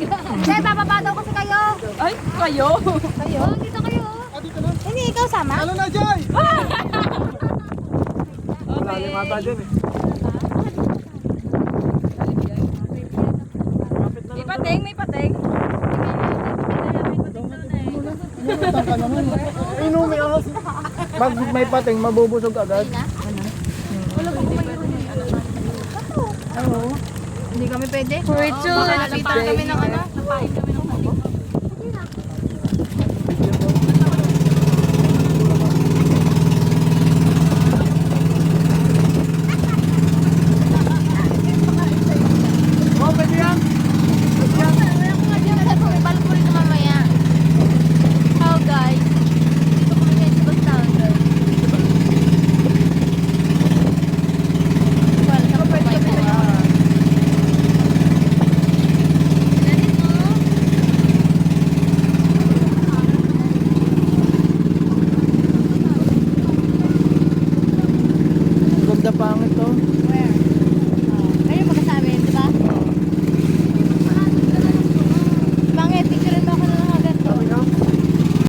Hindi, bababa daw kasi kayo. Ay, kayo? Kayo? Dito kayo. Hindi, ikaw sama. Ano na, Joy? Okay. Mata dyan eh. May pating, may pating. Inumitan ka naman. Inumi ako. Pag may pating, mabubusog agad. Oo. Hindi kami pwede. For two. Baka lapitan kami ng ano.